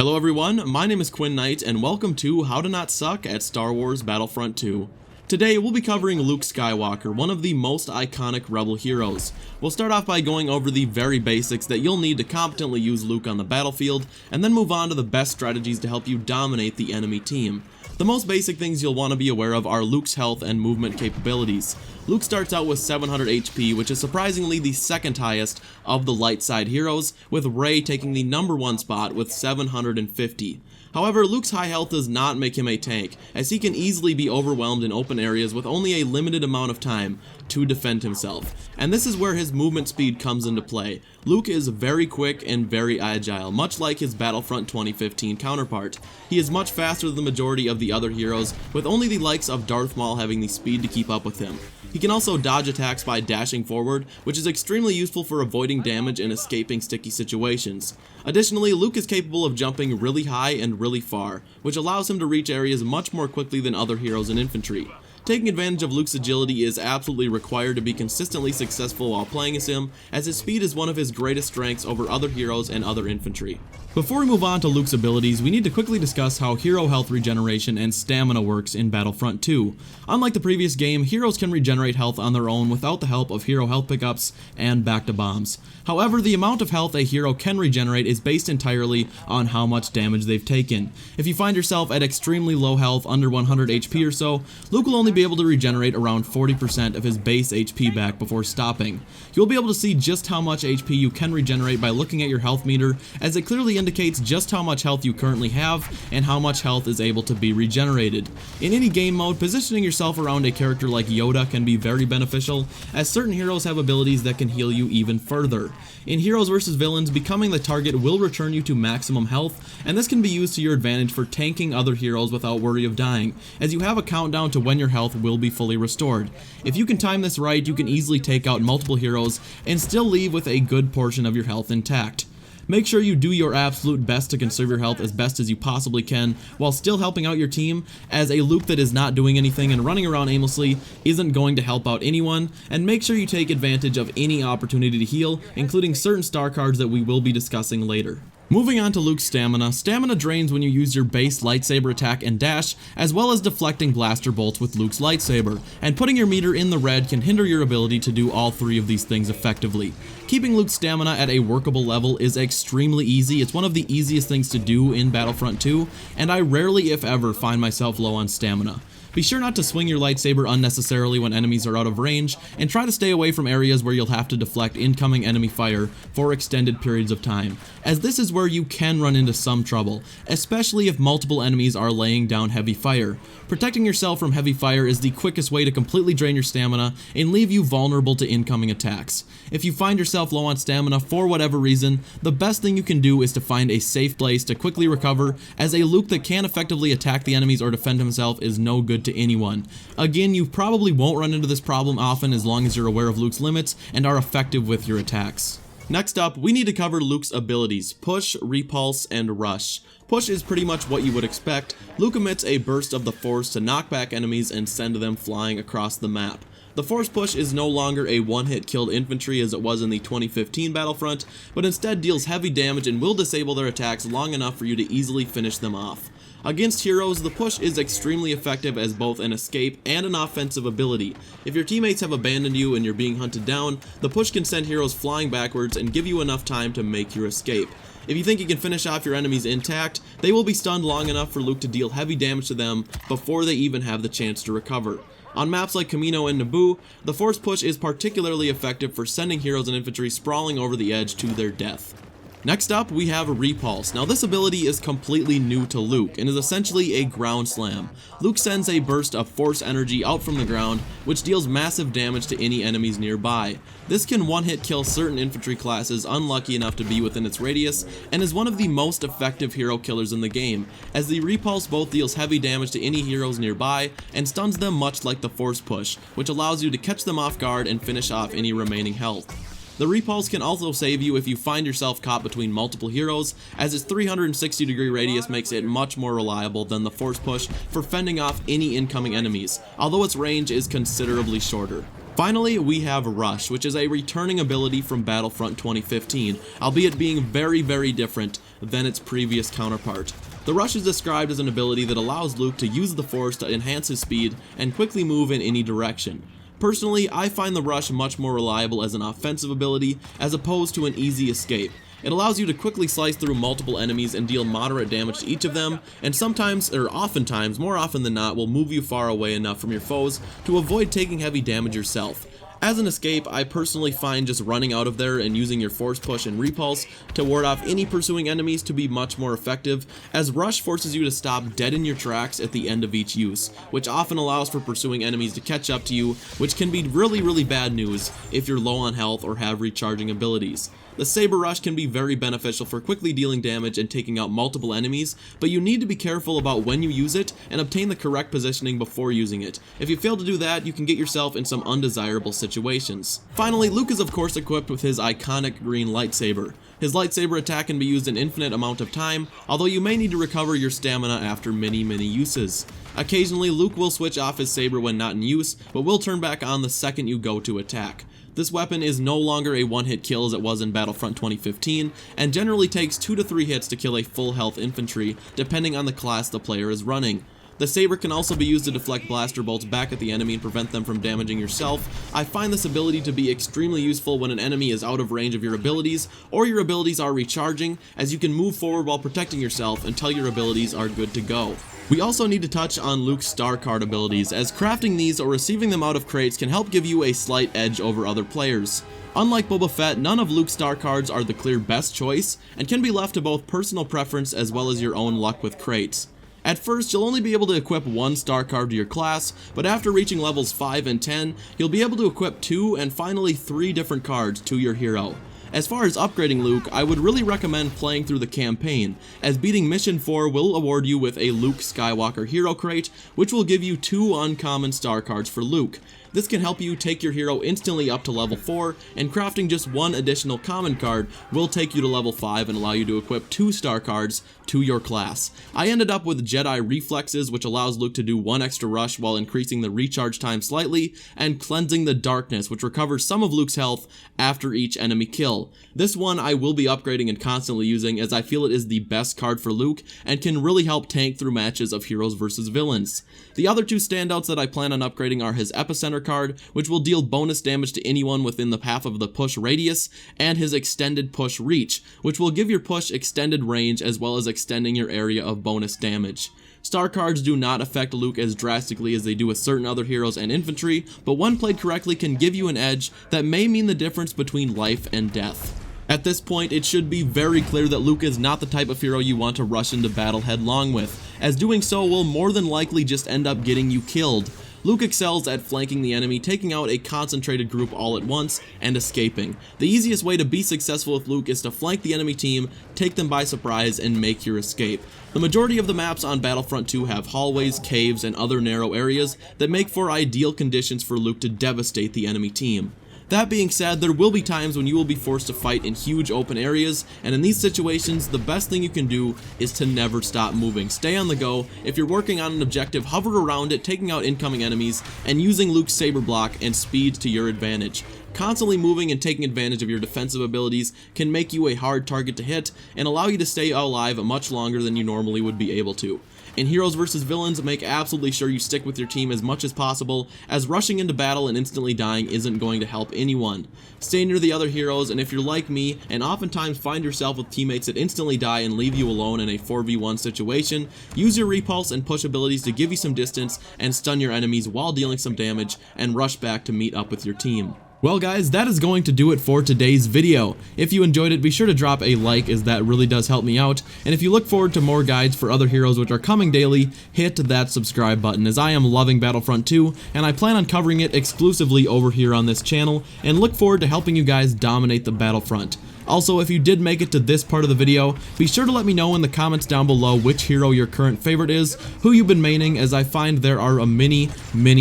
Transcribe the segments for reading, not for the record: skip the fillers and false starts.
Hello everyone, my name is Quinn Knight and welcome to How to Not Suck at Star Wars Battlefront 2. Today we'll be covering Luke Skywalker, one of the most iconic Rebel heroes. We'll start off by going over the very basics that you'll need to competently use Luke on the battlefield, and then move on to the best strategies to help you dominate the enemy team. The most basic things you'll want to be aware of are Luke's health and movement capabilities. Luke starts out with 700 HP, which is surprisingly the second highest of the light side heroes, with Rey taking the #1 spot with 750. However, Luke's high health does not make him a tank, as he can easily be overwhelmed in open areas with only a limited amount of time to defend himself, and this is where his movement speed comes into play. Luke is very quick and very agile, much like his Battlefront 2015 counterpart. He is much faster than the majority of the other heroes, with only the likes of Darth Maul having the speed to keep up with him. He can also dodge attacks by dashing forward, which is extremely useful for avoiding damage and escaping sticky situations. Additionally, Luke is capable of jumping really high and really far, which allows him to reach areas much more quickly than other heroes in infantry. Taking advantage of Luke's agility is absolutely required to be consistently successful while playing as him, as his speed is one of his greatest strengths over other heroes and other infantry. Before we move on to Luke's abilities, we need to quickly discuss how hero health regeneration and stamina works in Battlefront 2. Unlike the previous game, heroes can regenerate health on their own without the help of hero health pickups and back-to-bombs. However, the amount of health a hero can regenerate is based entirely on how much damage they've taken. If you find yourself at extremely low health, under 100 HP or so, Luke will only be able to regenerate around 40% of his base HP back before stopping. You'll be able to see just how much HP you can regenerate by looking at your health meter, as it clearly indicates just how much health you currently have and how much health is able to be regenerated. In any game mode, positioning yourself around a character like Yoda can be very beneficial, as certain heroes have abilities that can heal you even further. In Heroes vs Villains, becoming the target will return you to maximum health, and this can be used to your advantage for tanking other heroes without worry of dying, as you have a countdown to when your health will be fully restored. If you can time this right, you can easily take out multiple heroes and still leave with a good portion of your health intact. Make sure you do your absolute best to conserve your health as best as you possibly can while still helping out your team, as a Luke that is not doing anything and running around aimlessly isn't going to help out anyone, and make sure you take advantage of any opportunity to heal, including certain star cards that we will be discussing later. Moving on to Luke's stamina. Stamina drains when you use your base lightsaber attack and dash, as well as deflecting blaster bolts with Luke's lightsaber, and putting your meter in the red can hinder your ability to do all three of these things effectively. Keeping Luke's stamina at a workable level is extremely easy. It's one of the easiest things to do in Battlefront 2, and I rarely, if ever, find myself low on stamina. Be sure not to swing your lightsaber unnecessarily when enemies are out of range, and try to stay away from areas where you'll have to deflect incoming enemy fire for extended periods of time, as this is where you can run into some trouble, especially if multiple enemies are laying down heavy fire. Protecting yourself from heavy fire is the quickest way to completely drain your stamina and leave you vulnerable to incoming attacks. If you find yourself low on stamina for whatever reason, the best thing you can do is to find a safe place to quickly recover, as a Luke that can effectively attack the enemies or defend himself is no good to anyone. Again, you probably won't run into this problem often as long as you're aware of Luke's limits and are effective with your attacks. Next up, we need to cover Luke's abilities: Push, Repulse, and Rush. Push is pretty much what you would expect. Luke emits a burst of the Force to knock back enemies and send them flying across the map. The Force Push is no longer a one-hit killed infantry as it was in the 2015 Battlefront, but instead deals heavy damage and will disable their attacks long enough for you to easily finish them off. Against heroes, the push is extremely effective as both an escape and an offensive ability. If your teammates have abandoned you and you're being hunted down, the push can send heroes flying backwards and give you enough time to make your escape. If you think you can finish off your enemies intact, they will be stunned long enough for Luke to deal heavy damage to them before they even have the chance to recover. On maps like Kamino and Naboo, the Force Push is particularly effective for sending heroes and infantry sprawling over the edge to their death. Next up, we have Repulse. Now this ability is completely new to Luke and is essentially a ground slam. Luke sends a burst of force energy out from the ground, which deals massive damage to any enemies nearby. This can one-hit kill certain infantry classes unlucky enough to be within its radius, and is one of the most effective hero killers in the game, as the Repulse both deals heavy damage to any heroes nearby and stuns them much like the Force Push, which allows you to catch them off guard and finish off any remaining health. The Repulse can also save you if you find yourself caught between multiple heroes, as its 360-degree radius makes it much more reliable than the Force Push for fending off any incoming enemies, although its range is considerably shorter. Finally, we have Rush, which is a returning ability from Battlefront 2015, albeit being very different than its previous counterpart. The Rush is described as an ability that allows Luke to use the Force to enhance his speed and quickly move in any direction. Personally, I find the Rush much more reliable as an offensive ability as opposed to an easy escape. It allows you to quickly slice through multiple enemies and deal moderate damage to each of them, and sometimes, or oftentimes, more often than not, will move you far away enough from your foes to avoid taking heavy damage yourself. As an escape, I personally find just running out of there and using your force push and repulse to ward off any pursuing enemies to be much more effective, as Rush forces you to stop dead in your tracks at the end of each use, which often allows for pursuing enemies to catch up to you, which can be really bad news if you're low on health or have recharging abilities. The Saber Rush can be very beneficial for quickly dealing damage and taking out multiple enemies, but you need to be careful about when you use it and obtain the correct positioning before using it. If you fail to do that, you can get yourself in some undesirable situations. Finally, Luke is of course equipped with his iconic green lightsaber. His lightsaber attack can be used an infinite amount of time, although you may need to recover your stamina after many uses. Occasionally, Luke will switch off his saber when not in use, but will turn back on the second you go to attack. This weapon is no longer a one-hit kill as it was in Battlefront 2015, and generally takes 2 to 3 hits to kill a full health infantry, depending on the class the player is running. The saber can also be used to deflect blaster bolts back at the enemy and prevent them from damaging yourself. I find this ability to be extremely useful when an enemy is out of range of your abilities, or your abilities are recharging, as you can move forward while protecting yourself until your abilities are good to go. We also need to touch on Luke's star card abilities, as crafting these or receiving them out of crates can help give you a slight edge over other players. Unlike Boba Fett, none of Luke's star cards are the clear best choice, and can be left to both personal preference as well as your own luck with crates. At first, you'll only be able to equip 1 star card to your class, but after reaching levels 5 and 10, you'll be able to equip 2 and finally 3 different cards to your hero. As far as upgrading Luke, I would really recommend playing through the campaign, as beating Mission 4 will award you with a Luke Skywalker Hero Crate, which will give you 2 uncommon star cards for Luke. This can help you take your hero instantly up to level 4, and crafting just 1 additional common card will take you to level 5 and allow you to equip 2 star cards to your class. I ended up with Jedi Reflexes, which allows Luke to do 1 extra rush while increasing the recharge time slightly, and Cleansing the Darkness, which recovers some of Luke's health after each enemy kill. This one I will be upgrading and constantly using, as I feel it is the best card for Luke and can really help tank through matches of heroes versus villains. The other 2 standouts that I plan on upgrading are his Epicenter card, which will deal bonus damage to anyone within the half of the push radius, and his Extended Push Reach, which will give your push extended range as well as extending your area of bonus damage. Star cards do not affect Luke as drastically as they do with certain other heroes and infantry, but when played correctly can give you an edge that may mean the difference between life and death. At this point, it should be very clear that Luke is not the type of hero you want to rush into battle headlong with, as doing so will more than likely just end up getting you killed. Luke excels at flanking the enemy, taking out a concentrated group all at once, and escaping. The easiest way to be successful with Luke is to flank the enemy team, take them by surprise, and make your escape. The majority of the maps on Battlefront 2 have hallways, caves, and other narrow areas that make for ideal conditions for Luke to devastate the enemy team. That being said, there will be times when you will be forced to fight in huge open areas, and in these situations, the best thing you can do is to never stop moving. Stay on the go. If you're working on an objective, hover around it, taking out incoming enemies, and using Luke's saber block and speed to your advantage. Constantly moving and taking advantage of your defensive abilities can make you a hard target to hit, and allow you to stay alive much longer than you normally would be able to. In Heroes vs. Villains, make absolutely sure you stick with your team as much as possible, as rushing into battle and instantly dying isn't going to help anyone. Stay near the other heroes, and if you're like me, and oftentimes find yourself with teammates that instantly die and leave you alone in a 4v1 situation, use your repulse and push abilities to give you some distance and stun your enemies while dealing some damage, and rush back to meet up with your team. Well guys, that is going to do it for today's video. If you enjoyed it, be sure to drop a like, as that really does help me out, and if you look forward to more guides for other heroes which are coming daily, hit that subscribe button, as I am loving Battlefront 2, and I plan on covering it exclusively over here on this channel, and look forward to helping you guys dominate the Battlefront. Also, if you did make it to this part of the video, be sure to let me know in the comments down below which hero your current favorite is, who you've been maining, as I find there are many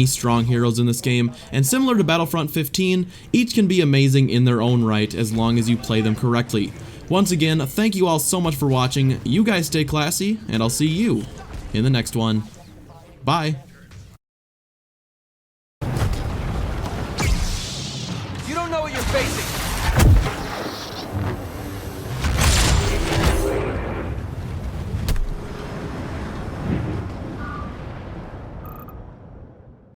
strong heroes in this game, and similar to Battlefront 15, each can be amazing in their own right as long as you play them correctly. Once again, thank you all so much for watching, you guys stay classy, and I'll see you in the next one. Bye!